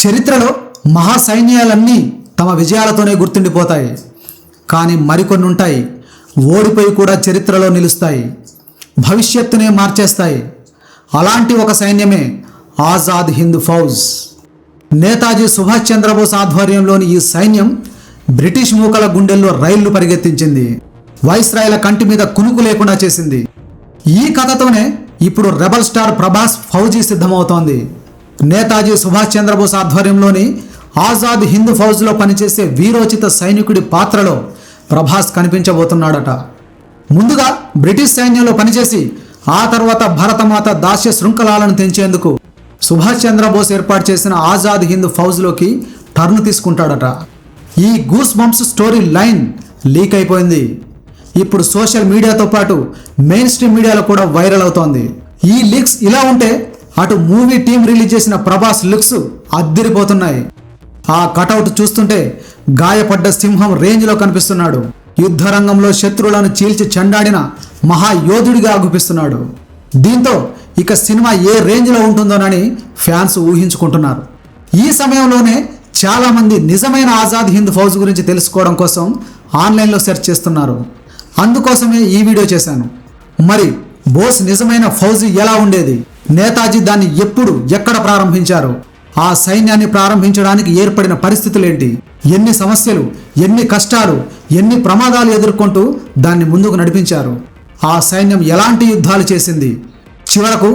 చరిత్రలో మహాసైన్యాలన్నీ తమ విజయాలతోనే గుర్తుండిపోతాయి. కానీ మరికొన్ని ఉంటాయి, ఓడిపోయి కూడా చరిత్రలో నిలుస్తాయి, భవిష్యత్తునే మార్చేస్తాయి. అలాంటి ఒక సైన్యమే ఆజాద్ హింద్ ఫౌజ్. నేతాజీ సుభాష్ చంద్రబోస్ ఆధ్వర్యంలోని ఈ సైన్యం బ్రిటిష్ మూకల గుండెల్లో రైళ్లు పరిగెత్తించింది, వైస్రాయ్ల కంటి మీద కునుకు లేకుండా చేసింది. ఈ కథతోనే ఇప్పుడు రెబల్ స్టార్ ప్రభాస్ ఫౌజీ సిద్ధమవుతోంది. నేతాజీ సుభాష్ చంద్రబోస్ ఆధ్వర్యంలోని ఆజాద్ హింద్ ఫౌజ్లో పనిచేసే వీరోచిత సైనికుడి పాత్రలో ప్రభాస్ కనిపించబోతున్నాడట. ముందుగా బ్రిటిష్ సైన్యంలో పనిచేసి ఆ తర్వాత భరతమాత దాస్య శృంఖలాలను తెంచేందుకు సుభాష్ చంద్రబోస్ ఏర్పాటు చేసిన ఆజాద్ హింద్ ఫౌజ్లోకి టర్న్ తీసుకుంటాడట. ఈ goose bumps story line leak అయిపోయింది. ఇప్పుడు సోషల్ మీడియాతో పాటు మెయిన్ స్ట్రీమ్ మీడియాలో కూడా వైరల్ అవుతోంది. ఈ లీక్స్ ఇలా ఉంటే అటు మూవీ టీం రిలీజ్ చేసిన ప్రభాస్ లుక్స్ అద్దిరిపోతున్నాయి. ఆ కటౌట్ చూస్తుంటే గాయపడ్డ సింహం రేంజ్లో కనిపిస్తున్నాడు. యుద్ధ రంగంలో శత్రువులను చీల్చి చెండాడిన మహాయోధుడిగా అగుపిస్తున్నాడు. దీంతో ఇక సినిమా ఏ రేంజ్లో ఉంటుందోనని ఫ్యాన్స్ ఊహించుకుంటున్నారు. ఈ సమయంలోనే చాలామంది నిజమైన ఆజాద్ హింద్ ఫౌజ్ గురించి తెలుసుకోవడం కోసం ఆన్లైన్లో సెర్చ్ చేస్తున్నారు. అందుకోసమే ఈ వీడియో చేశాను. మరి బోస్ నిజమైన ఫౌజీ ఎలా ఉండేది, నేతాజీ దాన్ని ఎప్పుడు ఎక్కడ ప్రారంభించారు, ఆ సైన్యాన్ని ప్రారంభించడానికి ఏర్పడిన పరిస్థితులేంటి, ఎన్ని సమస్యలు, ఎన్ని కష్టాలు, ఎన్ని ప్రమాదాలు ఎదుర్కొంటూ దాన్ని ముందుకు నడిపించారు, ఆ సైన్యం ఎలాంటి యుద్ధాలు చేసింది, చివరకు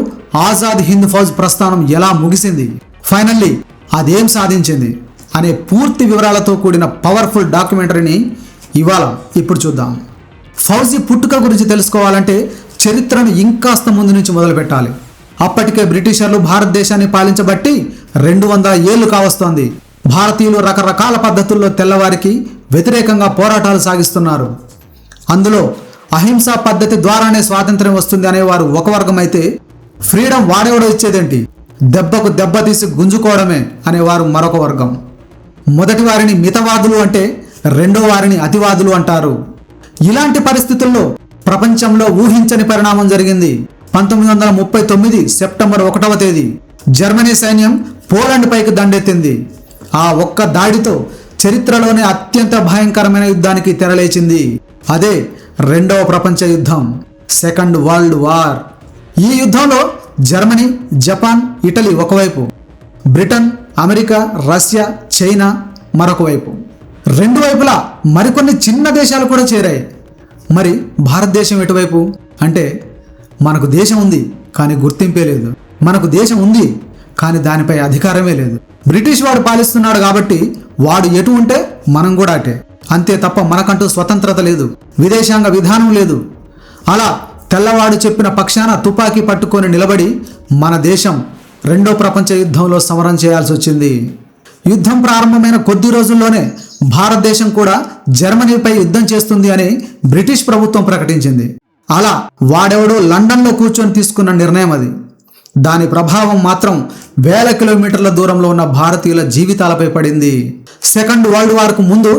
ఆజాద్ హింద్ ఫౌజ్ ప్రస్థానం ఎలా ముగిసింది, ఫైనల్లీ అదేం సాధించింది అనే పూర్తి వివరాలతో కూడిన పవర్ఫుల్ డాక్యుమెంటరీని ఇప్పుడు చూద్దాం. ఫౌజీ పుట్టుక గురించి తెలుసుకోవాలంటే చరిత్రను ఇంకాస్త ముందు నుంచి మొదలు పెట్టాలి. అప్పటికే బ్రిటిషర్లు భారతదేశాన్ని పాలించబట్టి 200 ఏళ్లు కావస్తోంది. భారతీయులు రకరకాల పద్ధతుల్లో తెల్లవారికి వ్యతిరేకంగా పోరాటాలు సాగిస్తున్నారు. అందులో అహింసా పద్ధతి ద్వారానే స్వాతంత్ర్యం వస్తుంది అనేవారు ఒక వర్గం అయితే, ఫ్రీడమ్ వాడేవాడో ఇచ్చేదేంటి, దెబ్బకు దెబ్బ తీసి గుంజుకోవడమే అనేవారు మరొక వర్గం. మొదటి వారిని మితవాదులు అంటే రెండో వారిని అతివాదులు అంటారు. ఇలాంటి పరిస్థితుల్లో ప్రపంచంలో ఊహించని పరిణామం జరిగింది. 1939 సెప్టెంబర్ 1వ తేదీ జర్మనీ సైన్యం పోలాండ్ పైకి దండెత్తింది. ఆ ఒక్క దాడితో చరిత్రలోనే అత్యంత భయంకరమైన యుద్ధానికి తెరలేచింది. అదే రెండవ ప్రపంచ యుద్ధం, సెకండ్ వరల్డ్ వార్. ఈ యుద్ధంలో జర్మనీ, జపాన్, ఇటలీ ఒకవైపు, బ్రిటన్, అమెరికా, రష్యా, చైనా మరొక వైపు. రెండు వైపులా మరికొన్ని చిన్న దేశాలు కూడా చేరాయి. మరి భారతదేశం ఎటువైపు అంటే, మనకు దేశం ఉంది కానీ గుర్తింపే లేదు, మనకు దేశం ఉంది కానీ దానిపై అధికారమే లేదు. బ్రిటిష్ వాడు పాలిస్తున్నాడు కాబట్టి వాడు ఎటు ఉంటే మనం కూడా అటే, అంతే తప్ప మనకంటూ స్వతంత్రత లేదు, విదేశాంగ విధానం లేదు. అలా తెల్లవాడు చెప్పిన పక్షాన తుపాకీ పట్టుకొని నిలబడి మన దేశం రెండో ప్రపంచ యుద్ధంలో సమరం చేయాల్సి వచ్చింది. యుద్ధం ప్రారంభమైన కొద్ది రోజుల్లోనే భారతదేశం కూడా జర్మనీపై యుద్ధం చేస్తుంది అని బ్రిటిష్ ప్రభుత్వం ప్రకటించింది. అలా వాడెవడో లండన్లో కూర్చొని తీసుకున్న నిర్ణయం అది. దాని ప్రభావం మాత్రం వేల కిలోమీటర్ల దూరంలో ఉన్న భారతీయుల జీవితాలపై పడింది. సెకండ్ వరల్డ్ వార్కు ముందు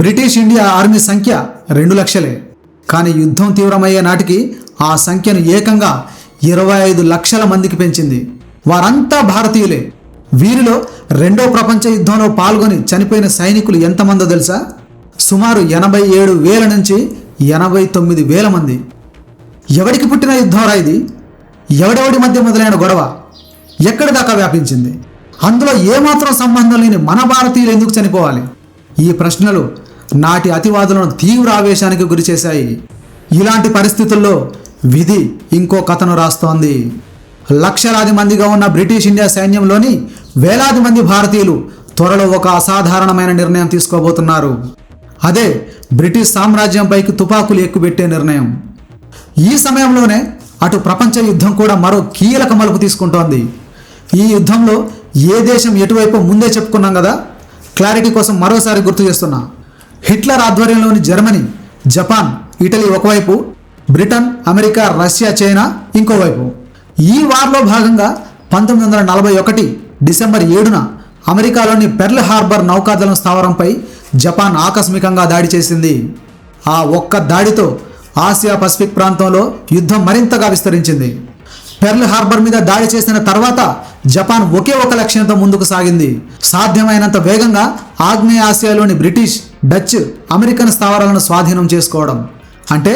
బ్రిటిష్ ఇండియా ఆర్మీ సంఖ్య 2 లక్షలే. కానీ యుద్ధం తీవ్రమయ్యే నాటికి ఆ సంఖ్యను ఏకంగా 25 లక్షల మందికి పెంచింది. వారంతా భారతీయులే. వీరిలో రెండో ప్రపంచ యుద్ధంలో పాల్గొని చనిపోయిన సైనికులు ఎంతమందో తెలుసా? సుమారు 87,000 నుంచి 89,000 మంది. ఎవడికి పుట్టిన యుద్ధంరా ఇది? ఎవడెవడి మధ్య మొదలైన గొడవ ఎక్కడి దాకా వ్యాపించింది? అందులో ఏమాత్రం సంబంధం లేని మన భారతీయులు ఎందుకు చనిపోవాలి? ఈ ప్రశ్నలు నాటి అతివాదులను తీవ్ర ఆవేశానికి గురిచేశాయి. ఇలాంటి పరిస్థితుల్లో విధి ఇంకో కథను రాస్తోంది. లక్షలాది మందిగా ఉన్న బ్రిటిష్ ఇండియా సైన్యంలోని వేలాది మంది భారతీయులు త్వరలో ఒక అసాధారణమైన నిర్ణయం తీసుకోబోతున్నారు. అదే బ్రిటిష్ సామ్రాజ్యంపైకి తుపాకులు ఎక్కుబెట్టే నిర్ణయం. ఈ సమయంలోనే అటు ప్రపంచ యుద్ధం కూడా మరో కీలక మలుపు తీసుకుంటోంది. ఈ యుద్ధంలో ఏ దేశం ఎటువైపు ముందే చెప్పుకున్నాం కదా, క్లారిటీ కోసం మరోసారి గుర్తు చేస్తున్నా. హిట్లర్ ఆధ్వర్యంలోని జర్మనీ, జపాన్, ఇటలీ ఒకవైపు, బ్రిటన్, అమెరికా, రష్యా, చైనా ఇంకోవైపు. ఈ వార్లో భాగంగా 1941 డిసెంబర్ 7న అమెరికాలోని పెర్ల్ హార్బర్ నౌకాదళం స్థావరంపై జపాన్ ఆకస్మికంగా దాడి చేసింది. ఆ ఒక్క దాడితో ఆసియా పసిఫిక్ ప్రాంతంలో యుద్ధం మరింతగా విస్తరించింది. పెర్ల్ హార్బర్ మీద దాడి చేసిన తర్వాత జపాన్ ఒకే ఒక లక్ష్యంతో ముందుకు సాగింది. సాధ్యమైనంత వేగంగా ఆగ్నేయ ఆసియాలోని బ్రిటిష్, డచ్, అమెరికన్ స్థావరాలను స్వాధీనం చేసుకోవడం. అంటే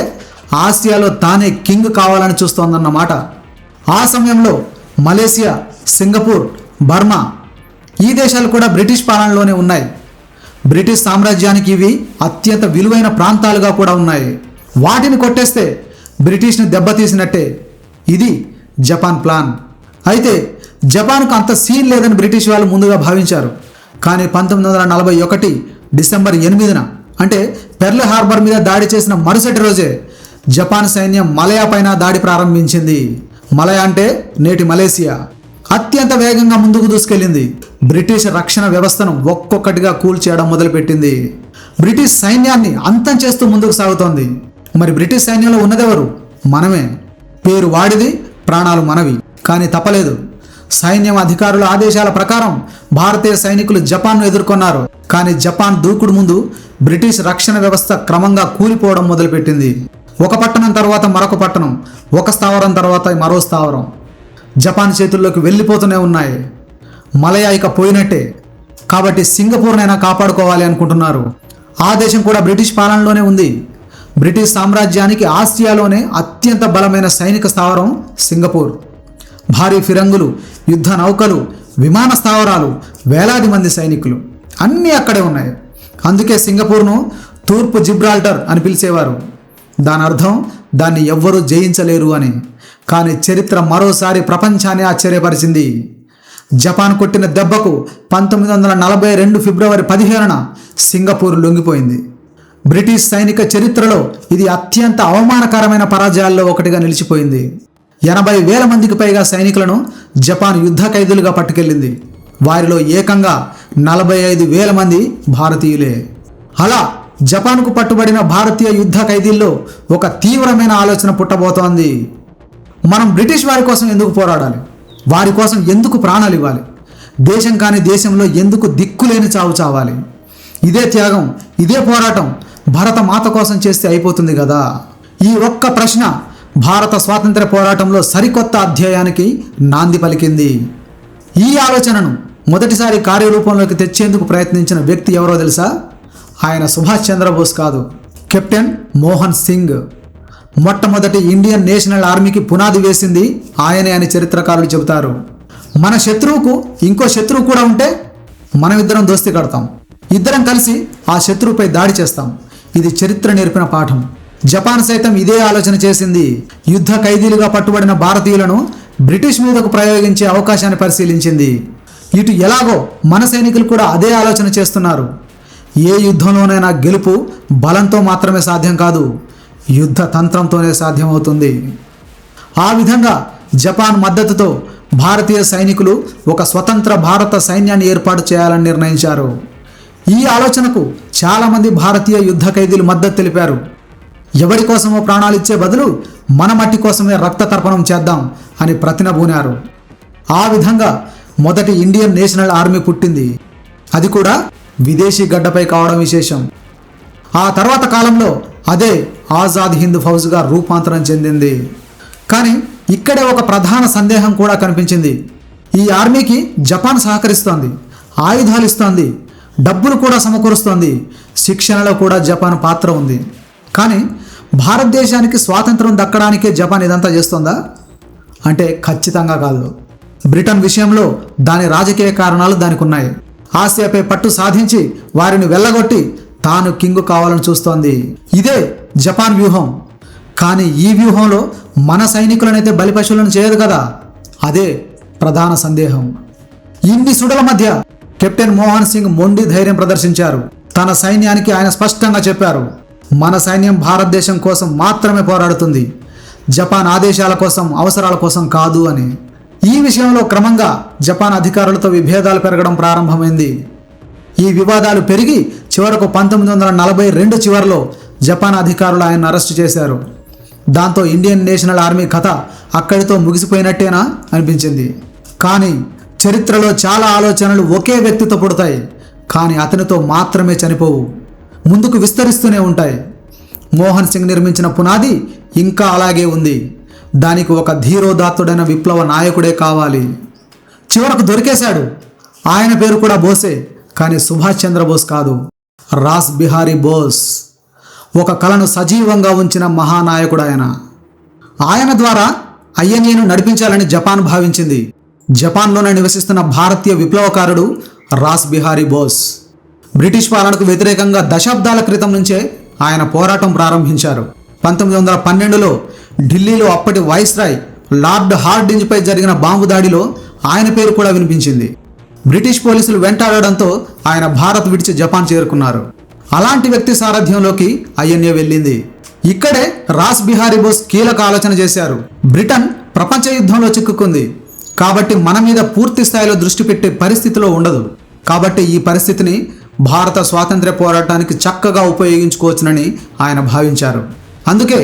ఆసియాలో తానే కింగ్ కావాలని చూస్తోందన్నమాట. ఆ సమయంలో మలేసియా, సింగపూర్, బర్మా ఈ దేశాలు కూడా బ్రిటిష్ పాలనలోనే ఉన్నాయి. బ్రిటిష్ సామ్రాజ్యానికి ఇవి అత్యంత విలువైన ప్రాంతాలుగా కూడా ఉన్నాయి. వాటిని కొట్టేస్తే బ్రిటిష్ని దెబ్బతీసినట్టే. ఇది జపాన్ ప్లాన్. అయితే జపాన్కు అంత సీన్ లేదని బ్రిటిష్ వాళ్ళు ముందుగా భావించారు. కానీ 1941 డిసెంబర్ 8న అంటే పెర్ల్ హార్బర్ మీద దాడి చేసిన మరుసటి రోజే జపాన్ సైన్యం మలయా పైన దాడి ప్రారంభించింది. మలయా అంటే నేటి మలేసియా. అత్యంత వేగంగా ముందుకు దూసుకెళ్లింది. బ్రిటిష్ రక్షణ వ్యవస్థను ఒక్కొక్కటిగా కూల్చేయడం మొదలుపెట్టింది. బ్రిటిష్ సైన్యాన్ని అంతం చేస్తూ ముందుకు సాగుతోంది. మరి బ్రిటిష్ సైన్యంలో ఉన్నదెవరు? మనమే. పేరు వాడిది, ప్రాణాలు మనవి. కానీ తప్పలేదు. సైన్యం అధికారుల ఆదేశాల ప్రకారం భారతీయ సైనికులు జపాన్ను ఎదుర్కొన్నారు. కానీ జపాన్ దూకుడు ముందు బ్రిటిష్ రక్షణ వ్యవస్థ క్రమంగా కూలిపోవడం మొదలుపెట్టింది. ఒక పట్టణం తర్వాత మరొక పట్టణం, ఒక స్థావరం తర్వాత మరో స్థావరం జపాన్ చేతుల్లోకి వెళ్ళిపోతూనే ఉన్నాయి. మలయా ఇక పోయినట్టే. కాబట్టి సింగపూర్నైనా కాపాడుకోవాలి అనుకుంటున్నారు. ఆ దేశం కూడా బ్రిటిష్ పాలనలోనే ఉంది. బ్రిటిష్ సామ్రాజ్యానికి ఆసియాలోనే అత్యంత బలమైన సైనిక స్థావరం సింగపూర్. భారీ ఫిరంగులు, యుద్ధ నౌకలు, విమాన స్థావరాలు, వేలాది మంది సైనికులు అన్నీ అక్కడే ఉన్నాయి. అందుకే సింగపూర్ను తూర్పు జిబ్రాల్టర్ అని పిలిచేవారు. దాని అర్థం దాన్ని ఎవ్వరూ జయించలేరు అని. కానీ చరిత్ర మరోసారి ప్రపంచాన్ని ఆశ్చర్యపరిచింది. జపాన్ కొట్టిన దెబ్బకు 1942 ఫిబ్రవరి 15న సింగపూర్ లొంగిపోయింది. బ్రిటిష్ సైనిక చరిత్రలో ఇది అత్యంత అవమానకరమైన పరాజయాల్లో ఒకటిగా నిలిచిపోయింది. 80,000 మందికి పైగా సైనికులను జపాన్ యుద్ధ ఖైదీలుగా పట్టుకెళ్ళింది. వారిలో ఏకంగా 45,000 మంది భారతీయులే. అలా జపాన్కు పట్టుబడిన భారతీయ యుద్ధ ఖైదీల్లో ఒక తీవ్రమైన ఆలోచన పుట్టబోతోంది. మనం బ్రిటిష్ వారి కోసం ఎందుకు పోరాడాలి? వారి కోసం ఎందుకు ప్రాణాలు ఇవ్వాలి? దేశం కాని దేశంలో ఎందుకు దిక్కులేని చావు చావాలి? ఇదే త్యాగం, ఇదే పోరాటం భారత మాత కోసం చేస్తే అయిపోతుంది కదా. ఈ ఒక్క ప్రశ్న భారత స్వాతంత్ర్య పోరాటంలో సరికొత్త అధ్యాయానికి నాంది పలికింది. ఈ ఆలోచనను మొదటిసారి కార్యరూపంలోకి తెచ్చేందుకు ప్రయత్నించిన వ్యక్తి ఎవరో తెలుసా? ఆయన సుభాష్ చంద్రబోస్ కాదు, కెప్టెన్ మోహన్ సింగ్. మొట్టమొదటి ఇండియన్ నేషనల్ ఆర్మీకి పునాది వేసింది ఆయనే అని చరిత్రకారులు చెబుతారు. మన శత్రువుకు ఇంకో శత్రువు కూడా ఉంటే మనమిద్దరం దోస్తీ కడతాం. ఇద్దరం కలిసి ఆ శత్రువుపై దాడి చేస్తాం. ఇది చరిత్ర నేర్పిన పాఠం. జపాన్ సైతం ఇదే ఆలోచన చేసింది. యుద్ధ ఖైదీలుగా పట్టుబడిన భారతీయులను బ్రిటిష్ మీదకు ప్రయోగించే అవకాశాన్ని పరిశీలించింది. ఇటు ఎలాగో మన సైనికులు కూడా అదే ఆలోచన చేస్తున్నారు. ఏ యుద్ధంలోనైనా గెలుపు బలంతో మాత్రమే సాధ్యం కాదు, యుద్ధ తంత్రంతోనే సాధ్యమవుతుంది. ఆ విధంగా జపాన్ మద్దతుతో భారతీయ సైనికులు ఒక స్వతంత్ర భారత సైన్యాన్ని ఏర్పాటు చేయాలని నిర్ణయించారు. ఈ ఆలోచనకు చాలామంది భారతీయ యుద్ధ ఖైదీలు మద్దతు తెలిపారు. ఎవరి కోసమో ప్రాణాలు ఇచ్చే బదులు మన మట్టి కోసమే రక్త తర్పణం చేద్దాం అని ప్రతినబూనారు. ఆ విధంగా మొదటి ఇండియన్ నేషనల్ ఆర్మీ పుట్టింది. అది కూడా విదేశీ గడ్డపై కావడం విశేషం. ఆ తర్వాత కాలంలో అదే ఆజాద్ హింద్ ఫౌజ్గా రూపాంతరం చెందింది. కానీ ఇక్కడే ఒక ప్రధాన సందేహం కూడా కనిపించింది. ఈ ఆర్మీకి జపాన్ సహకరిస్తోంది, ఆయుధాలు ఇస్తోంది, డబ్బులు కూడా సమకూరుస్తోంది, శిక్షణలో కూడా జపాన్ పాత్ర ఉంది. కానీ భారతదేశానికి స్వాతంత్రం దక్కడానికే జపాన్ ఇదంతా చేస్తోందా అంటే ఖచ్చితంగా కాదు. బ్రిటన్ విషయంలో దాని రాజకీయ కారణాలు దానికి ఉన్నాయి. ఆసియాపై పట్టు సాధించి వారిని వెళ్ళగొట్టి తాను కింగ్ కావాలని చూస్తోంది. ఇదే జపాన్ వ్యూహం. కానీ ఈ వ్యూహంలో మన సైనికులనైతే బలిపశువులను చేయదు కదా. అదే ప్రధాన సందేహం. ఇన్ని సుడుల మధ్య కెప్టెన్ మోహన్ సింగ్ మొండి ధైర్యం ప్రదర్శించారు. తన సైన్యానికి ఆయన స్పష్టంగా చెప్పారు, మన సైన్యం భారతదేశం కోసం మాత్రమే పోరాడుతుంది, జపాన్ ఆదేశాల కోసం, అవసరాల కోసం కాదు అని. ఈ విషయంలో క్రమంగా జపాన్ అధికారులతో విభేదాలు పెరగడం ప్రారంభమైంది. ఈ వివాదాలు పెరిగి చివరకు 1942 చివరిలో జపాన్ అధికారులు ఆయన్ని అరెస్టు చేశారు. దాంతో ఇండియన్ నేషనల్ ఆర్మీ కథ అక్కడితో ముగిసిపోయినట్టేనా అనిపించింది. కానీ చరిత్రలో చాలా ఆలోచనలు ఒకే వ్యక్తితో పుడతాయి, కానీ అతనితో మాత్రమే చనిపోవు, ముందుకు విస్తరిస్తూనే ఉంటాయి. మోహన్ సింగ్ నిర్మించిన పునాది ఇంకా అలాగే ఉంది. దానికి ఒక ధీరోదాత్తుడైన విప్లవ నాయకుడే కావాలి. చివరకు దొరికేశాడు. ఆయన పేరు కూడా బోసే, కానీ సుభాష్ చంద్రబోస్ కాదు, రాస్ బిహారీ బోస్. ఒక కళను సజీవంగా ఉంచిన మహానాయకుడు ఆయన. ఆయన ద్వారా ఐఎన్ఏను నడిపించాలని జపాన్ భావించింది. జపాన్లోనే నివసిస్తున్న భారతీయ విప్లవకారుడు రాస్ బిహారీ బోస్. బ్రిటిష్ పాలనకు వ్యతిరేకంగా దశాబ్దాల క్రితం నుంచే ఆయన పోరాటం ప్రారంభించారు. 1912లో ఢిల్లీలో అప్పటి వైస్రాయ్ లార్డ్ హార్డింజ్పై జరిగిన బాంబు దాడిలో ఆయన పేరు కూడా వినిపించింది. బ్రిటిష్ పోలీసులు వెంటాడడంతో ఆయన భారత్ విడిచి జపాన్ చేరుకున్నారు. అలాంటి వ్యక్తి సారథ్యంలోకి ఐఎన్ఏ వెళ్ళింది. ఇక్కడే రాస్ బిహారీ బోస్ కీలక ఆలోచన చేశారు. బ్రిటన్ ప్రపంచ యుద్ధంలో చిక్కుకుంది కాబట్టి మన మీద పూర్తి స్థాయిలో దృష్టి పెట్టే పరిస్థితిలో ఉండదు. కాబట్టి ఈ పరిస్థితిని భారత స్వాతంత్ర్య పోరాటానికి చక్కగా ఉపయోగించుకోవచ్చునని ఆయన భావించారు. అందుకే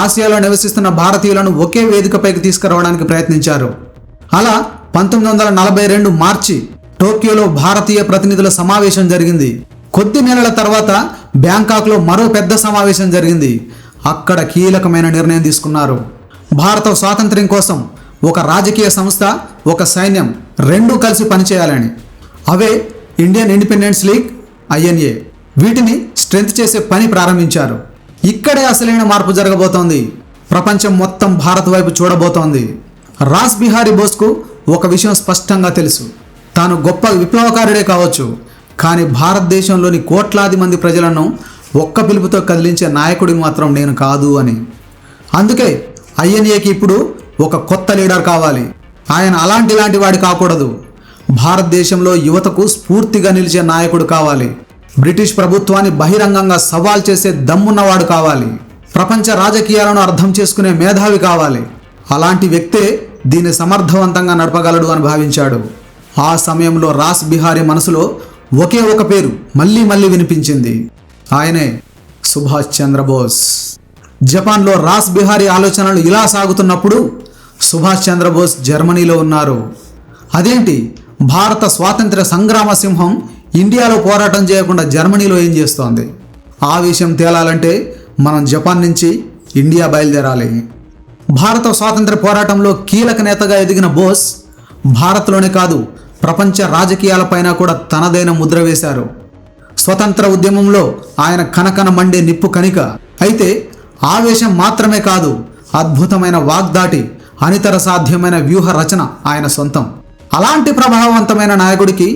ఆసియాలో నివసిస్తున్న భారతీయులను ఒకే వేదికపైకి తీసుకురావడానికి ప్రయత్నించారు. అలా 1942 మార్చి టోక్యోలో భారతీయ ప్రతినిధుల సమావేశం జరిగింది. కొద్ది నెలల తర్వాత బ్యాంకాక్లో మరో పెద్ద సమావేశం జరిగింది. అక్కడ కీలకమైన నిర్ణయం తీసుకున్నారు. భారత స్వాతంత్ర్యం కోసం ఒక రాజకీయ సంస్థ, ఒక సైన్యం రెండూ కలిసి పనిచేయాలని. అవే ఇండియన్ ఇండిపెండెన్స్ లీగ్, ఐఎన్ఏ. వీటిని స్ట్రెంత్ చేసే పని ప్రారంభించారు. ఇక్కడే అసలైన మార్పు జరగబోతోంది. ప్రపంచం మొత్తం భారత్ వైపు చూడబోతోంది. రాస్ బిహారీ బోస్కు ఒక విషయం స్పష్టంగా తెలుసు. తాను గొప్ప విప్లవకారుడే కావచ్చు, కానీ భారతదేశంలోని కోట్లాది మంది ప్రజలను ఒక్క పిలుపుతో కదిలించే నాయకుడిని మాత్రం నేను కాదు అని. అందుకే ఐఎన్ఏకి ఇప్పుడు ఒక కొత్త లీడర్ కావాలి. ఆయన అలాంటి వాడి కాకూడదు. భారతదేశంలో యువతకు స్ఫూర్తిగా నిలిచే నాయకుడు కావాలి. బ్రిటిష్ ప్రభుత్వాన్ని బహిరంగంగా సవాల్ చేసే దమ్మున్నవాడు కావాలి. ప్రపంచ రాజకీయాలను అర్థం చేసుకునే మేధావి కావాలి. అలాంటి వ్యక్తే దీన్ని సమర్థవంతంగా నడపగలడు అని భావించాడు. ఆ సమయంలో రాస్ బిహారీ మనసులో ఒకే ఒక పేరు మళ్ళీ వినిపించింది. ఆయనే సుభాష్ చంద్రబోస్. జపాన్లో రాస్ బిహారీ ఆలోచనలు ఇలా సాగుతున్నప్పుడు సుభాష్ చంద్రబోస్ జర్మనీలో ఉన్నారు. అదేంటి, భారత స్వాతంత్ర్య సంగ్రామ సింహం ఇండియాలో పోరాటం చేయకుండా జర్మనీలో ఏం చేస్తోంది? ఆ విషయం తేలాలంటే మనం జపాన్ నుంచి ఇండియా బయలుదేరాలి. భారత స్వాతంత్ర్య పోరాటంలో కీలక నేతగా ఎదిగిన బోస్ భారత్లోనే కాదు, ప్రపంచ రాజకీయాలపైన కూడా తనదైన ముద్ర వేశారు. స్వతంత్ర ఉద్యమంలో ఆయన కనకన మండే నిప్పు కణిక. అయితే ఆవేశం మాత్రమే కాదు, అద్భుతమైన వాగ్దాటి, అనితర సాధ్యమైన వ్యూహ రచన ఆయన సొంతం. అలాంటి ప్రభావవంతమైన నాయకుడికి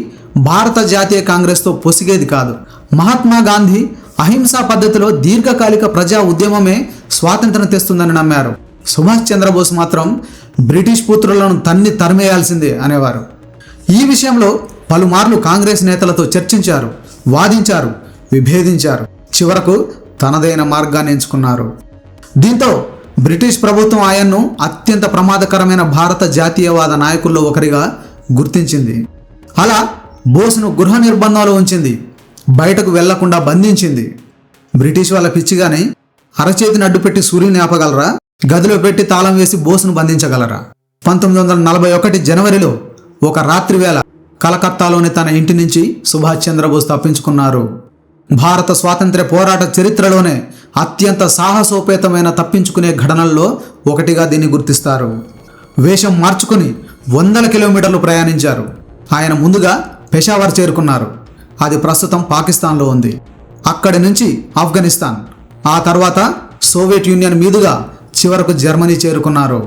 భారత జాతీయ కాంగ్రెస్తో పొసిగేది కాదు. మహాత్మా గాంధీ అహింసా పద్ధతిలో దీర్ఘకాలిక ప్రజా ఉద్యమమే స్వాతంత్రం తెస్తుందని నమ్మారు. సుభాష్ చంద్రబోస్ మాత్రం బ్రిటిష్ పుత్రులను తరిమేయాల్సిందే అనేవారు. ఈ విషయంలో పలుమార్లు కాంగ్రెస్ నేతలతో చర్చించారు, వాదించారు, విభేదించారు. చివరకు తనదైన మార్గాన్ని ఎంచుకున్నారు. దీంతో బ్రిటిష్ ప్రభుత్వం ఆయన్ను అత్యంత ప్రమాదకరమైన భారత జాతీయవాద నాయకుల్లో ఒకరిగా గుర్తించింది. అలా బోస్ను గృహ నిర్బంధంలో ఉంచింది. బయటకు వెళ్లకుండా బంధించింది. బ్రిటిష్ వాళ్ళ పిచ్చిగానే అరచేతిని అడ్డుపెట్టి సూర్యుని ఆపగలరా? గదిలో పెట్టి తాళం వేసి బోస్ను బంధించగలరా? 1941 జనవరిలో ఒక రాత్రి వేళ కలకత్తాలోని తన ఇంటి నుంచి సుభాష్ చంద్రబోస్ తప్పించుకున్నారు. భారత స్వాతంత్ర్య పోరాట చరిత్రలోనే అత్యంత సాహసోపేతమైన తప్పించుకునే ఘటనల్లో ఒకటిగా దీన్ని గుర్తిస్తారు. వేషం మార్చుకుని 100 కిలోమీటర్లు ప్రయాణించారు. ఆయన ముందుగా పెషావర్ చేరుకున్నారు. అది ప్రస్తుతం పాకిస్తాన్లో ఉంది. అక్కడి నుంచి ఆఫ్ఘనిస్తాన్, ఆ తర్వాత సోవియట్ యూనియన్ మీదుగా చివరకు జర్మనీ చేరుకున్నారు.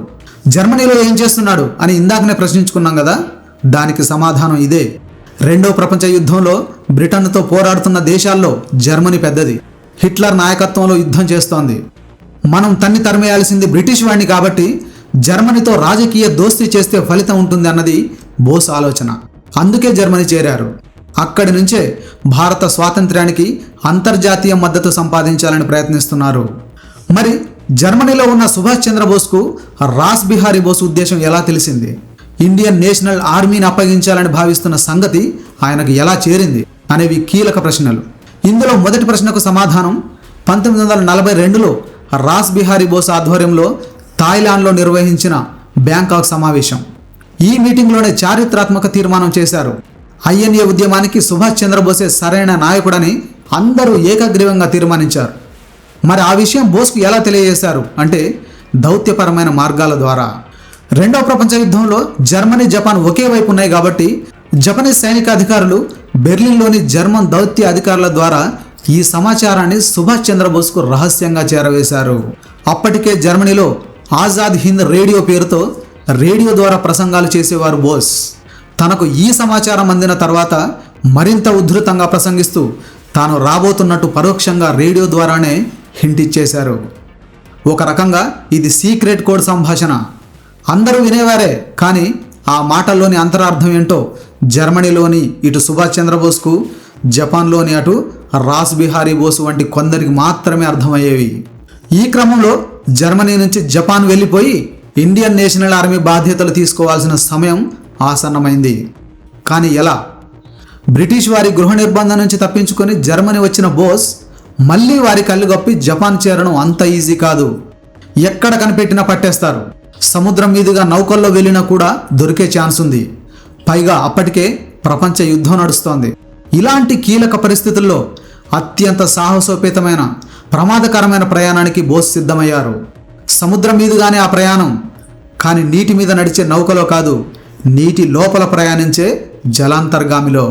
జర్మనీలో ఏం చేస్తున్నాడు అని ఇందాకనే ప్రశ్నించుకున్నాం కదా, దానికి సమాధానం ఇదే. రెండో ప్రపంచ యుద్ధంలో బ్రిటన్తో పోరాడుతున్న దేశాల్లో జర్మనీ పెద్దది. హిట్లర్ నాయకత్వంలో యుద్ధం చేస్తోంది. మనం తరిమేయాల్సింది బ్రిటిష్ వాడిని కాబట్టి జర్మనీతో రాజకీయ దోస్తీ చేస్తే ఫలితం ఉంటుంది అన్నది బోస్ ఆలోచన. అందుకే జర్మనీ చేరారు. అక్కడి నుంచే భారత స్వాతంత్ర్యానికి అంతర్జాతీయ మద్దతు సంపాదించాలని ప్రయత్నిస్తున్నారు. మరి జర్మనీలో ఉన్న సుభాష్ చంద్రబోస్కు రాస్ బిహారీ బోస్ ఉద్దేశం ఎలా తెలిసింది? ఇండియన్ నేషనల్ ఆర్మీని అప్పగించాలని భావిస్తున్న సంగతి ఆయనకు ఎలా చేరింది అనేవి కీలక ప్రశ్నలు. ఇందులో మొదటి ప్రశ్నకు సమాధానం 1942లో రాస్ బిహారీ బోస్ ఆధ్వర్యంలో థాయిలాండ్లో నిర్వహించిన బ్యాంకాక్ సమావేశం. ఈ మీటింగ్లోనే చారిత్రాత్మక తీర్మానం చేశారు. ఐఎన్ఏ ఉద్యమానికి సుభాష్ చంద్రబోసే సరైన నాయకుడని అందరూ ఏకగ్రీవంగా తీర్మానించారు. మరి ఆ విషయం బోస్కు ఎలా తెలియజేశారు అంటే, దౌత్యపరమైన మార్గాల ద్వారా. రెండవ ప్రపంచ యుద్ధంలో జర్మనీ, జపాన్ ఒకే వైపు ఉన్నాయి కాబట్టి జపనీస్ సైనిక అధికారులు బెర్లిన్లోని జర్మన్ దౌత్య అధికారుల ద్వారా ఈ సమాచారాన్ని సుభాష్ చంద్రబోస్కు రహస్యంగా చేరవేశారు. అప్పటికే జర్మనీలో ఆజాద్ హింద్ రేడియో పేరుతో రేడియో ద్వారా ప్రసంగాలు చేసేవారు బోస్. తనకు ఈ సమాచారం అందిన తర్వాత మరింత ఉధృతంగా ప్రసంగిస్తూ తాను రాబోతున్నట్టు పరోక్షంగా రేడియో ద్వారానే హింట్ ఇచ్చేశారు. ఒక రకంగా ఇది సీక్రెట్ కోడ్ సంభాషణ. అందరూ వినేవారే, కానీ ఆ మాటల్లోని అంతరార్థం ఏంటో జర్మనీలోని ఇటు సుభాష్ చంద్రబోస్కు, జపాన్లోని అటు రాస్ బిహారీ బోస్ వంటి కొందరికి మాత్రమే అర్థమయ్యేవి. ఈ క్రమంలో జర్మనీ నుంచి జపాన్ వెళ్ళిపోయి ఇండియన్ నేషనల్ ఆర్మీ బాధ్యతలు తీసుకోవాల్సిన సమయం ఆసన్నమైంది. కానీ ఎలా? బ్రిటిష్ వారి గృహ నిర్బంధం నుంచి తప్పించుకొని జర్మనీ వచ్చిన బోస్ మళ్ళీ వారి కళ్ళు గప్పి జపాన్ చేరడం అంత ఈజీ కాదు. ఎక్కడ కనిపెట్టినా పట్టేస్తారు. సముద్రం మీదుగా నౌకల్లో వెళ్ళినా కూడా దొరికే ఛాన్స్ ఉంది. పైగా అప్పటికే ప్రపంచ యుద్ధం నడుస్తోంది. ఇలాంటి కీలక పరిస్థితుల్లో అత్యంత సాహసోపేతమైన ప్రమాదకరమైన ప్రయాణానికి బోస్ సిద్ధమయ్యారు. సముద్రం మీదుగానే ఆ ప్రయాణం, కానీ నీటి మీద నడిచే నౌకలో కాదు, నీటి లోపల ప్రయాణించే జలాంతర్గామిలో.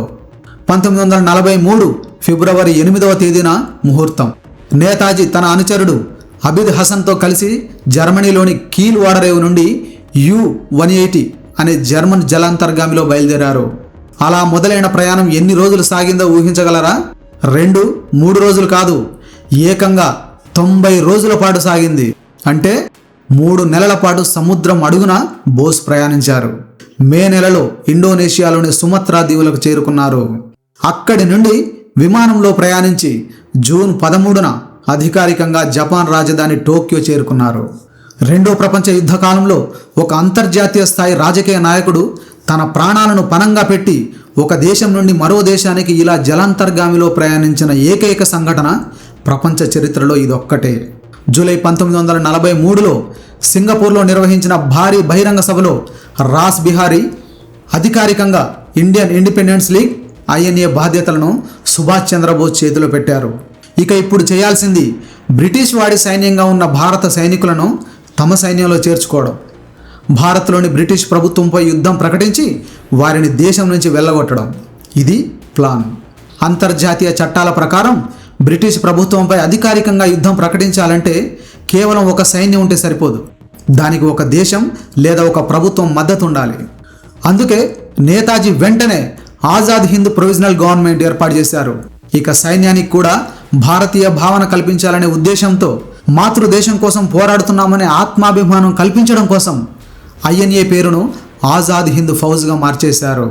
1943 ఫిబ్రవరి 8వ తేదీన ముహూర్తం. నేతాజీ తన అనుచరుడు అబిద్ హసన్తో కలిసి జర్మనీలోని కీల్ ఓడరేవు నుండి U-180 అనే జర్మన్ జలాంతర్గామిలో బయలుదేరారు. అలా మొదలైన ప్రయాణం ఎన్ని రోజులు సాగిందో ఊహించగలరా? 2-3 రోజులు కాదు, ఏకంగా 90 రోజుల పాటు సాగింది. అంటే 3 నెలల పాటు సముద్రం అడుగున బోస్ ప్రయాణించారు. మే నెలలో ఇండోనేషియాలోని సుమత్రా దీవులకు చేరుకున్నారు. అక్కడి నుండి విమానంలో ప్రయాణించి జూన్ 13న అధికారికంగా జపాన్ రాజధాని టోక్యో చేరుకున్నారు. రెండో ప్రపంచ యుద్ధ కాలంలో ఒక అంతర్జాతీయ స్థాయి రాజకీయ నాయకుడు తన ప్రాణాలను పణంగా పెట్టి ఒక దేశం నుండి మరో దేశానికి ఇలా జలాంతర్గామిలో ప్రయాణించిన ఏకైక సంఘటన ప్రపంచ చరిత్రలో ఇదొక్కటే. జూలై 1943లో సింగపూర్లో నిర్వహించిన భారీ బహిరంగ సభలో రాస్ బిహారీ అధికారికంగా ఇండియన్ ఇండిపెండెన్స్ లీగ్ INA బాధ్యతలను సుభాష్ చంద్రబోస్ చేతిలో పెట్టారు. ఇక ఇప్పుడు చేయాల్సింది బ్రిటిష్ వాడి సైన్యంగా ఉన్న భారత సైనికులను తమ సైన్యంలో చేర్చుకోవడం. భారత్లోని బ్రిటిష్ ప్రభుత్వంపై యుద్ధం ప్రకటించి వారిని దేశం నుంచి వెళ్ళగొట్టడం. ఇది ప్లాన్. అంతర్జాతీయ చట్టాల ప్రకారం బ్రిటిష్ ప్రభుత్వంపై అధికారికంగా యుద్ధం ప్రకటించాలంటే కేవలం ఒక సైన్యం ఉంటే సరిపోదు. దానికి ఒక దేశం లేదా ఒక ప్రభుత్వం మద్దతు ఉండాలి. అందుకే నేతాజీ వెంటనే ఆజాద్ హింద్ ప్రొవిజనల్ గవర్నమెంట్ ఏర్పాటు చేశారు. ఇక సైన్యానికి కూడా భారతీయ భావన కల్పించాలనే ఉద్దేశంతో, మాతృదేశం కోసం పోరాడుతున్నామనే ఆత్మాభిమానం కల్పించడం కోసం INA పేరును ఆజాద్ హింద్ ఫౌజ్గా మార్చేశారు.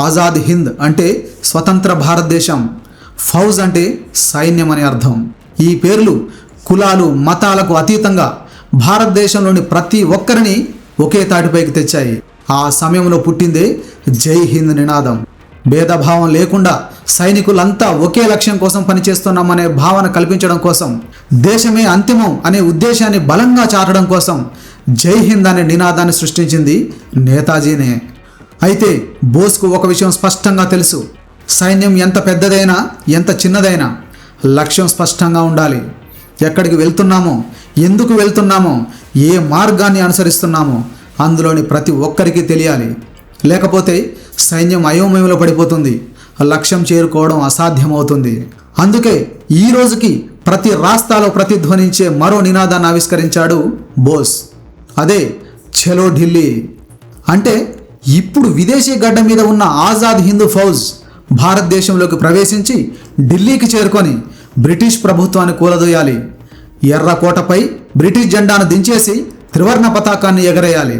ఆజాద్ హింద్ అంటే స్వతంత్ర భారతదేశం, ఫౌజ్ అంటే సైన్యం అని అర్థం. ఈ పేర్లు కులాలు మతాలకు అతీతంగా భారతదేశంలోని ప్రతి ఒక్కరిని ఒకే తాటిపైకి తెచ్చాయి. ఆ సమయంలో పుట్టిందే జై హింద్ నినాదం. భేదభావం లేకుండా సైనికులంతా ఒకే లక్ష్యం కోసం పనిచేస్తున్నామనే భావన కల్పించడం కోసం, దేశమే అంతిమం అనే ఉద్దేశాన్ని బలంగా చాటడం కోసం జై హింద్ అనే నినాదాన్ని సృష్టించింది నేతాజీనే. అయితే బోస్కు ఒక విషయం స్పష్టంగా తెలుసు. సైన్యం ఎంత పెద్దదైనా ఎంత చిన్నదైనా లక్ష్యం స్పష్టంగా ఉండాలి. ఎక్కడికి వెళ్తున్నామో, ఎందుకు వెళ్తున్నామో, ఏ మార్గాన్ని అనుసరిస్తున్నామో అందులోని ప్రతి ఒక్కరికి తెలియాలి. లేకపోతే సైన్యం అయోమయంలో పడిపోతుంది, లక్ష్యం చేరుకోవడం అసాధ్యమవుతుంది. అందుకే ఈ రోజుకి ప్రతి రాస్తాలో ప్రతిధ్వనించే మరో నినాదాన్ని ఆవిష్కరించాడు బోస్. అదే చలో ఢిల్లీ. అంటే ఇప్పుడు విదేశీ గడ్డ మీద ఉన్న ఆజాద్ హింద్ ఫౌజ్ భారతదేశంలోకి ప్రవేశించి ఢిల్లీకి చేరుకొని బ్రిటిష్ ప్రభుత్వాన్ని కూలదోయాలి. ఎర్రకోటపై బ్రిటిష్ జెండాను దించేసి త్రివర్ణ పతాకాన్ని ఎగరేయాలి.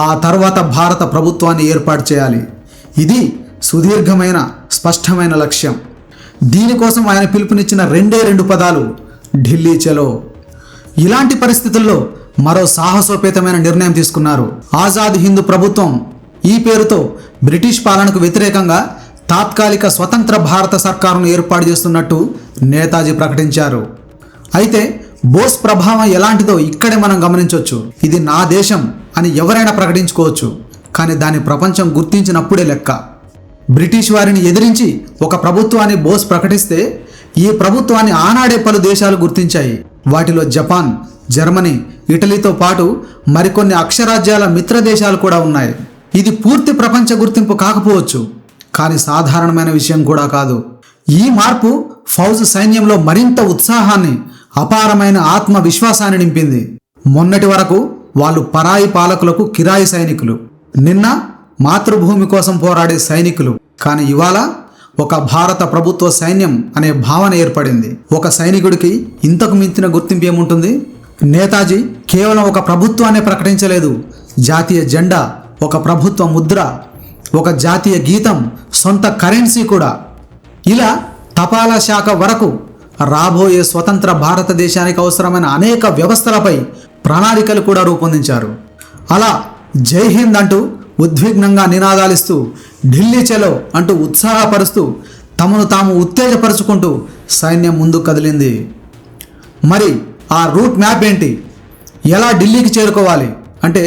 ఆ తర్వాత భారత ప్రభుత్వాన్ని ఏర్పాటు చేయాలి. ఇది సుదీర్ఘమైన స్పష్టమైన లక్ష్యం. దీనికోసం ఆయన పిలుపునిచ్చిన 2 పదాలు, ఢిల్లీ చలో. ఇలాంటి పరిస్థితుల్లో మరో సాహసోపేతమైన నిర్ణయం తీసుకున్నారు. ఆజాద్ హింద్ ప్రభుత్వం ఈ పేరుతో బ్రిటిష్ పాలనకు వ్యతిరేకంగా తాత్కాలిక స్వతంత్ర భారత సర్కారును ఏర్పాటు చేస్తున్నట్టు నేతాజీ ప్రకటించారు. అయితే బోస్ ప్రభావం ఎలాంటిదో ఇక్కడే మనం గమనించవచ్చు. ఇది నా దేశం అని ఎవరైనా ప్రకటించుకోవచ్చు, కానీ దాన్ని ప్రపంచం గుర్తించినప్పుడే లెక్క. బ్రిటిష్ వారిని ఎదిరించి ఒక ప్రభుత్వాన్ని బోస్ ప్రకటిస్తే ఈ ప్రభుత్వాన్ని ఆనాడే పలు దేశాలు గుర్తించాయి. వాటిలో జపాన్, జర్మనీ, ఇటలీతో పాటు మరికొన్ని అక్షరాజ్యాల మిత్ర దేశాలు కూడా ఉన్నాయి. ఇది పూర్తి ప్రపంచ గుర్తింపు కాకపోవచ్చు, కానీ సాధారణమైన విషయం కూడా కాదు. ఈ మార్పు ఫౌజ్ సైన్యంలో మరింత ఉత్సాహాన్ని, అపారమైన ఆత్మవిశ్వాసాన్ని నింపింది. మొన్నటి వరకు వాళ్ళు పరాయి పాలకులకు కిరాయి సైనికులు, నిన్న మాతృభూమి కోసం పోరాడే సైనికులు. కానీ ఇవాళ ఒక భారత ప్రభుత్వ సైన్యం అనే భావన ఏర్పడింది. ఒక సైనికుడికి ఇంతకు మించిన గుర్తింపు ఏముంటుంది? నేతాజీ కేవలం ఒక ప్రభుత్వాన్ని ప్రకటించలేదు. జాతీయ జెండా, ఒక ప్రభుత్వ ముద్ర, ఒక జాతీయ గీతం, సొంత కరెన్సీ కూడా. ఇలా తపాలా శాఖ వరకు రాబోయే స్వతంత్ర భారతదేశానికి అవసరమైన అనేక వ్యవస్థలపై ప్రణాళికలు కూడా రూపొందించారు. అలా జై హింద్ అంటూ ఉద్విగ్నంగా నినాదాలిస్తూ, ఢిల్లీ చలో అంటూ ఉత్సాహపరుస్తూ, తమను తాము ఉత్తేజపరుచుకుంటూ సైన్యం ముందుకు కదిలింది. మరి ఆ రూట్ మ్యాప్ ఏంటి? ఎలా ఢిల్లీకి చేరుకోవాలి అంటే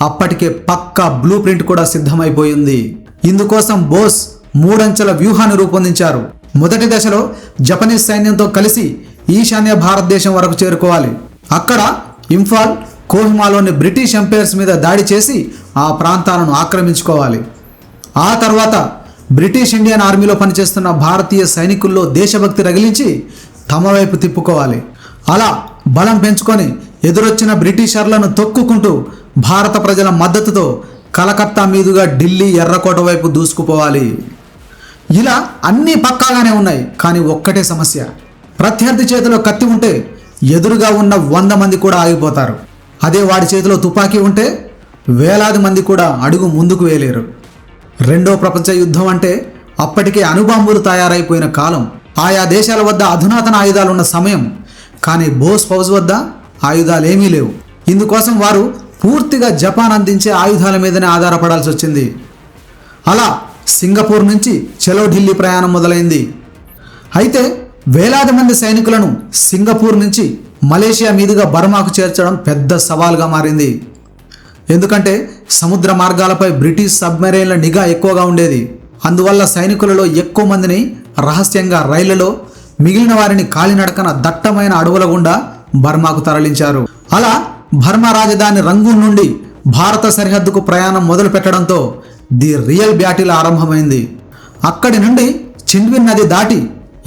అప్పటికే పక్కా బ్లూ ప్రింట్ కూడా సిద్ధమైపోయింది. ఇందుకోసం బోస్ 3 అంచెల వ్యూహాన్ని రూపొందించారు. మొదటి దశలో జపనీస్ సైన్యంతో కలిసి ఈశాన్య భారతదేశం వరకు చేరుకోవాలి. అక్కడ ఇంఫాల్, కోహిమాలోని బ్రిటిష్ ఎంపైర్స్ మీద దాడి చేసి ఆ ప్రాంతాలను ఆక్రమించుకోవాలి. ఆ తర్వాత బ్రిటిష్ ఇండియన్ ఆర్మీలో పనిచేస్తున్న భారతీయ సైనికుల్లో దేశభక్తి రగిలించి తమ వైపు తిప్పుకోవాలి. అలా బలం పెంచుకొని ఎదురొచ్చిన బ్రిటిషర్లను తొక్కుకుంటూ భారత ప్రజల మద్దతుతో కలకత్తా మీదుగా ఢిల్లీ, ఎర్రకోట వైపు దూసుకుపోవాలి. ఇలా అన్నీ పక్కాగానే ఉన్నాయి. కానీ ఒక్కటే సమస్య, ప్రత్యర్థి చేతిలో కత్తి ఉంటే ఎదురుగా ఉన్న 100 మంది కూడా ఆగిపోతారు. అదే వాడి చేతిలో తుపాకీ ఉంటే వేలాది మంది కూడా అడుగు ముందుకు వేయలేరు. రెండో ప్రపంచ యుద్ధం అంటే అప్పటికే అణుబాంబులు తయారైపోయిన కాలం, ఆయా దేశాల వద్ద అధునాతన ఆయుధాలున్న సమయం. కానీ బోస్ ఫౌజ్ వద్ద ఆయుధాలేమీ లేవు. ఇందుకోసం వారు పూర్తిగా జపాన్ అందించే ఆయుధాల మీదనే ఆధారపడాల్సి వచ్చింది. అలా సింగపూర్ నుంచి చలో ఢిల్లీ ప్రయాణం మొదలైంది. అయితే వేలాది మంది సైనికులను సింగపూర్ నుంచి మలేషియా మీదుగా బర్మాకు చేర్చడం పెద్ద సవాల్గా మారింది. ఎందుకంటే సముద్ర మార్గాలపై బ్రిటిష్ సబ్మెరైన్ల నిఘా ఎక్కువగా ఉండేది. అందువల్ల సైనికులలో ఎక్కువ మందిని రహస్యంగా రైళ్లలో, మిగిలిన వారిని కాలినడకన దట్టమైన అడవుల గుండా బర్మాకు తరలించారు. అలా బర్మా రాజధాని రంగూన్ నుండి భారత సరిహద్దుకు ప్రయాణం మొదలు పెట్టడంతో ది రియల్ బ్యాటిల్ ఆరంభమైంది. అక్కడి నుండి చిండ్విన్ నది దాటి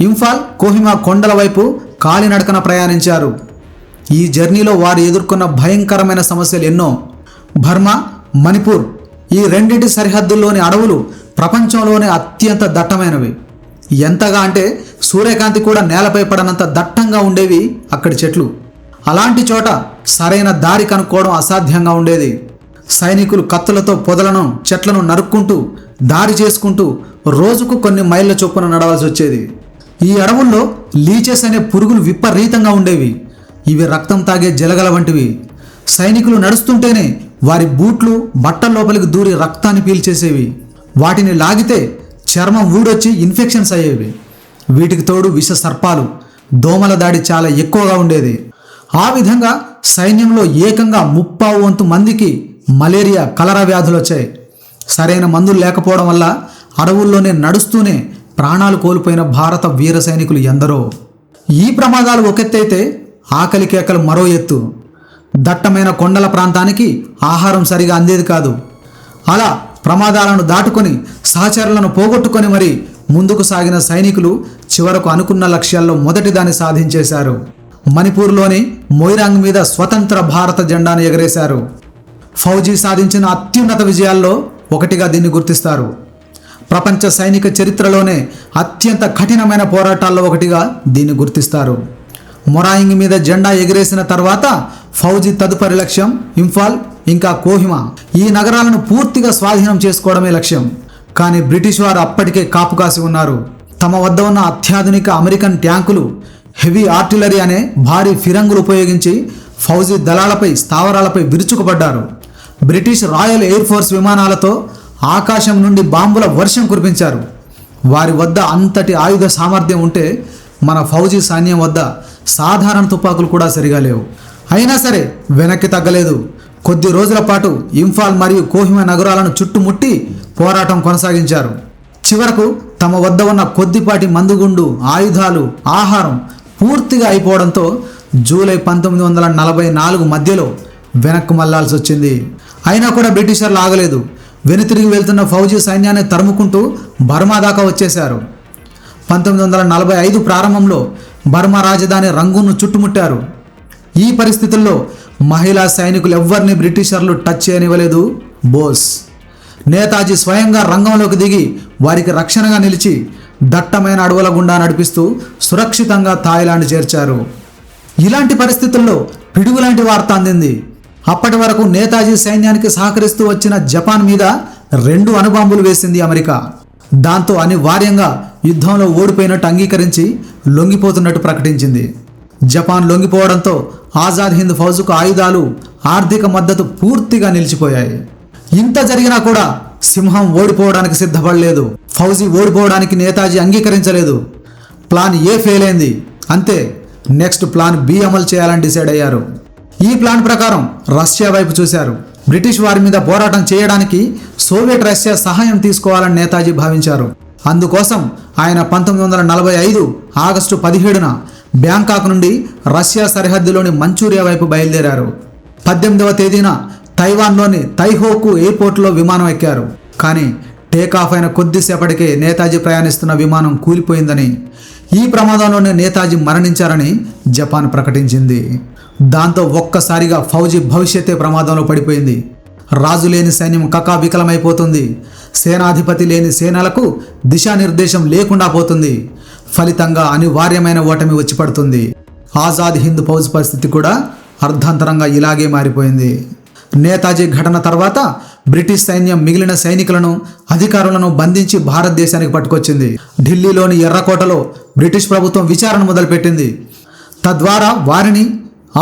ఇంఫాల్, కోహిమా కొండల వైపు కాలినడకన ప్రయాణించారు. ఈ జర్నీలో వారు ఎదుర్కొన్న భయంకరమైన సమస్యలు ఎన్నో. బర్మా, మణిపూర్ ఈ రెండింటి సరిహద్దుల్లోని అడవులు ప్రపంచంలోనే అత్యంత దట్టమైనవి. ఎంతగా అంటే సూర్యకాంతి కూడా నేలపై పడనంత దట్టంగా ఉండేవి అక్కడి చెట్లు. అలాంటి చోట సరైన దారి కనుక్కోవడం అసాధ్యంగా ఉండేది. సైనికులు కత్తులతో పొదలను, చెట్లను నరుక్కుంటూ దారి చేసుకుంటూ రోజుకు కొన్ని మైళ్ళ చొప్పున నడవాల్సి వచ్చేది. ఈ అడవుల్లో లీచెస్ అనే పురుగులు విపరీతంగా ఉండేవి. ఇవి రక్తం తాగే జలగల వంటివి. సైనికులు నడుస్తుంటేనే వారి బూట్లు బట్టల లోపలికి దూరి రక్తాన్ని పీల్చేసేవి. వాటిని లాగితే చర్మం ఊడొచ్చి ఇన్ఫెక్షన్స్ అయ్యేవి. వీటికి తోడు విష సర్పాలు, దోమల దాడి చాలా ఎక్కువగా ఉండేది. ఆ విధంగా సైన్యంలో ఏకంగా 30 వంతు మందికి మలేరియా, కలరా వ్యాధులు వచ్చాయి. సరైన మందులు లేకపోవడం వల్ల అడవుల్లోనే నడుస్తూనే ప్రాణాలు కోల్పోయిన భారత వీర సైనికులు ఎందరో. ఈ ప్రమాదాలు ఒకెత్తైతే ఆకలి కేకలు మరో ఎత్తు. దట్టమైన కొండల ప్రాంతానికి ఆహారం సరిగా అందేది కాదు. అలా ప్రమాదాలను దాటుకొని సహచరులను పోగొట్టుకొని మరి ముందుకు సాగిన సైనికులు చివరకు అనుకున్న లక్ష్యాల్లో మొదటి దాన్ని సాధించేశారు. మణిపూర్లోని మొయిరాంగ్ మీద స్వతంత్ర భారత జెండాను ఎగరేశారు. ఫౌజీ సాధించిన అత్యున్నత విజయాల్లో ఒకటిగా దీన్ని గుర్తిస్తారు. ప్రపంచ సైనిక చరిత్రలోనే అత్యంత కఠినమైన పోరాటాల్లో ఒకటిగా దీన్ని గుర్తిస్తారు. మొరాయింగ్ మీద జెండా ఎగిరేసిన తర్వాత ఫౌజీ తదుపరి లక్ష్యం ఇంఫాల్, ఇంకా కోహిమా ఈ నగరాలను పూర్తిగా స్వాధీనం చేసుకోవడమే లక్ష్యం. కానీ బ్రిటిష్ వారు అప్పటికే కాపు కాసి ఉన్నారు. తమ వద్ద ఉన్న అత్యాధునిక అమెరికన్ ట్యాంకులు, హెవీ ఆర్టిలరీ అనే భారీ ఫిరంగులు ఉపయోగించి ఫౌజీ దళాలపై, స్థావరాలపై విరుచుకుపడ్డారు. బ్రిటిష్ రాయల్ ఎయిర్ ఫోర్స్ విమానాలతో ఆకాశం నుండి బాంబుల వర్షం కురిపించారు. వారి వద్ద అంతటి ఆయుధ సామర్థ్యం ఉంటే మన ఫౌజీ సైన్యం వద్ద సాధారణ తుపాకులు కూడా సరిగా లేవు. అయినా సరే వెనక్కి తగ్గలేదు. కొద్ది రోజుల పాటు ఇంఫాల్ మరియు కోహిమా నగరాలను చుట్టుముట్టి పోరాటం కొనసాగించారు. చివరకు తమ వద్ద ఉన్న కొద్దిపాటి మందుగుండు, ఆయుధాలు, ఆహారం పూర్తిగా అయిపోవడంతో జూలై 1944 మధ్యలో వెనక్కు మళ్లాల్సి వచ్చింది. అయినా కూడా బ్రిటిషర్లు ఆగలేదు. వెనుతిరిగి వెళ్తున్న ఫౌజీ సైన్యాన్ని తరుముకుంటూ బర్మా దాకా వచ్చేశారు. 1945 ప్రారంభంలో బర్మా రాజధాని రంగూన్ను చుట్టుముట్టారు. ఈ పరిస్థితుల్లో మహిళా సైనికులు ఎవ్వరిని బ్రిటిషర్లు టచ్ చేయనివ్వలేదు బోస్. నేతాజీ స్వయంగా రంగంలోకి దిగి వారికి రక్షణగా నిలిచి దట్టమైన అడవుల గుండా నడిపిస్తూ సురక్షితంగా థాయిలాండ్ చేర్చారు. ఇలాంటి పరిస్థితుల్లో పిడుగులాంటి వార్త అందింది. అప్పటి వరకు నేతాజీ సైన్యానికి సహకరిస్తూ వచ్చిన జపాన్ మీద 2 అణుబాంబులు వేసింది అమెరికా. దాంతో అనివార్యంగా యుద్ధంలో ఓడిపోయినట్టు అంగీకరించి లొంగిపోతున్నట్టు ప్రకటించింది. జపాన్ లొంగిపోవడంతో ఆజాద్ హింద్ ఫౌజుకు ఆయుధాలు, ఆర్థిక మద్దతు పూర్తిగా నిలిచిపోయాయి. ఇంత జరిగినా కూడా సింహం ఓడిపోవడానికి సిద్ధపడలేదు. ఫౌజీ ఓడిపోవడానికి నేతాజీ అంగీకరించలేదు. ప్లాన్ ఏ ఫెయిల్ అయింది. అంతే, నెక్స్ట్ ప్లాన్ బి అమలు చేయాలని డిసైడ్ అయ్యారు. ఈ ప్లాన్ ప్రకారం రష్యా వైపు చూశారు. బ్రిటిష్ వారి మీద పోరాటం చేయడానికి సోవియట్ రష్యా సహాయం తీసుకోవాలని నేతాజీ భావించారు. అందుకోసం ఆయన 1945 ఆగస్టు 17న బ్యాంకాక్ నుండి రష్యా సరిహద్దులోని మంచూరియా వైపు బయలుదేరారు. 18వ తేదీన తైవాన్లోని తైహోకు ఎయిర్పోర్ట్లో విమానం ఎక్కారు. కానీ టేకాఫ్ అయిన కొద్దిసేపటికే నేతాజీ ప్రయాణిస్తున్న విమానం కూలిపోయిందని, ఈ ప్రమాదంలోనే నేతాజీ మరణించారని జపాన్ ప్రకటించింది. దాంతో ఒక్కసారిగా ఫౌజీ భవిష్యత్తే ప్రమాదంలో పడిపోయింది. రాజు లేని సైన్యం కకావికలమైపోతుంది. సేనాధిపతి లేని సేనలకు దిశానిర్దేశం లేకుండా పోతుంది. ఫలితంగా అనివార్యమైన ఓటమి వచ్చి పడుతుంది. ఆజాద్ హింద్ ఫౌజ్ పరిస్థితి కూడా అర్ధాంతరంగా ఇలాగే మారిపోయింది. నేతాజీ ఘటన తర్వాత బ్రిటిష్ సైన్యం మిగిలిన సైనికులను, అధికారులను బంధించి భారతదేశానికి పట్టుకొచ్చింది. ఢిల్లీలోని ఎర్రకోటలో బ్రిటిష్ ప్రభుత్వం విచారణ మొదలుపెట్టింది. తద్వారా వారిని,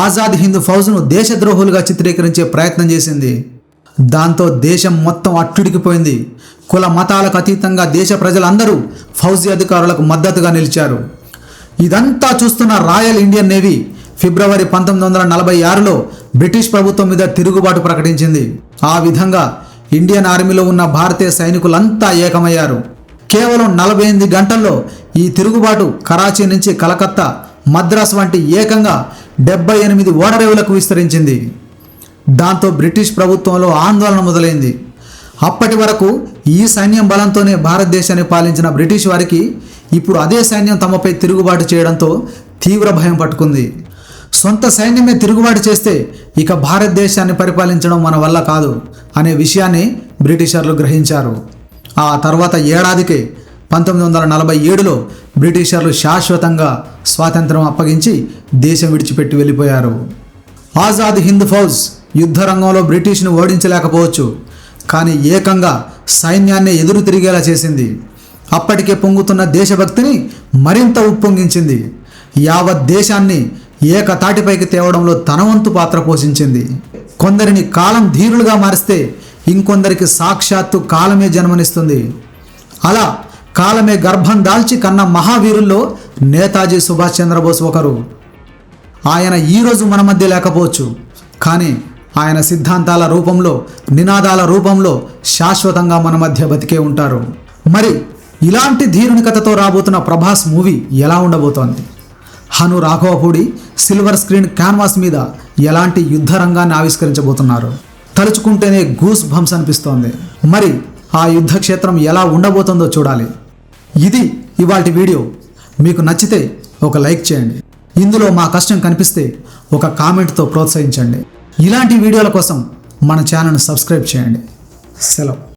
ఆజాద్ హింద్ ఫౌజ్ను దేశద్రోహులుగా చిత్రీకరించే ప్రయత్నం చేసింది. దాంతో దేశం మొత్తం అట్టుడికిపోయింది. కుల మతాలకు అతీతంగా దేశ ప్రజలందరూ ఫౌజీ అధికారులకు మద్దతుగా నిలిచారు. ఇదంతా చూస్తున్న రాయల్ ఇండియన్ నేవీ ఫిబ్రవరి 1946లో బ్రిటిష్ ప్రభుత్వం మీద తిరుగుబాటు ప్రకటించింది. ఆ విధంగా ఇండియన్ ఆర్మీలో ఉన్న భారతీయ సైనికులంతా ఏకమయ్యారు. కేవలం 48 గంటల్లో ఈ తిరుగుబాటు కరాచీ నుంచి కలకత్తా, మద్రాస్ వంటి ఏకంగా 78 ఓడరేవులకు విస్తరించింది. దాంతో బ్రిటిష్ ప్రభుత్వంలో ఆందోళన మొదలైంది. అప్పటి వరకు ఈ సైన్యం బలంతోనే భారతదేశాన్ని పాలించిన బ్రిటిష్ వారికి ఇప్పుడు అదే సైన్యం తమపై తిరుగుబాటు చేయడంతో తీవ్ర భయం పట్టుకుంది. సొంత సైన్యమే తిరుగుబాటు చేస్తే ఇక భారతదేశాన్ని పరిపాలించడం మన వల్ల కాదు అనే విషయాన్ని బ్రిటిషర్లు గ్రహించారు. ఆ తర్వాత ఏడాదికే 1947లో బ్రిటిషర్లు శాశ్వతంగా స్వాతంత్రం అప్పగించి దేశం విడిచిపెట్టి వెళ్ళిపోయారు. ఆజాద్ హింద్ ఫౌజ్ యుద్ధ రంగంలో బ్రిటిష్ను ఓడించలేకపోవచ్చు, కానీ ఏకంగా సైన్యాన్ని ఎదురు తిరిగేలా చేసింది. అప్పటికే పొంగుతున్న దేశభక్తిని మరింత ఉప్పొంగించింది. యావత్ దేశాన్ని ఏకతాటిపైకి తేవడంలో తన వంతు పాత్ర పోషించింది. కొందరిని కాలం ధీరులుగా మారిస్తే ఇంకొందరికి సాక్షాత్తు కాలమే జన్మనిస్తుంది. అలా కాలమే గర్భం దాల్చి కన్న మహావీరుల్లో నేతాజీ సుభాష్ చంద్రబోస్ ఒకరు. ఆయన ఈరోజు మన మధ్య లేకపోవచ్చు, కానీ ఆయన సిద్ధాంతాల రూపంలో, నినాదాల రూపంలో శాశ్వతంగా మన మధ్య బతికే ఉంటారు. మరి ఇలాంటి ధీరుని కథతో రాబోతున్న ప్రభాస్ మూవీ ఎలా ఉండబోతోంది? Hanu Raghavapudi silver screen canvas మీద ఎలాంటి యుద్ధ రంగాన్ని ఆవిష్కరించబోతున్నారు? తలుచుకుంటేనే గూస్ బంప్స్ అనిపిస్తోంది. మరి ఆ యుద్ధ క్షేత్రం ఎలా ఉండబోతుందో చూడాలి. ఇది ఇవాల్టి వీడియో. మీకు నచ్చితే ఒక లైక్ చేయండి. ఇందులో మా కష్టం కనిపిస్తే ఒక కామెంట్తో ప్రోత్సహించండి. ఇలాంటి వీడియోల కోసం మన ఛానల్ను సబ్స్క్రైబ్ చేయండి. సెలవు.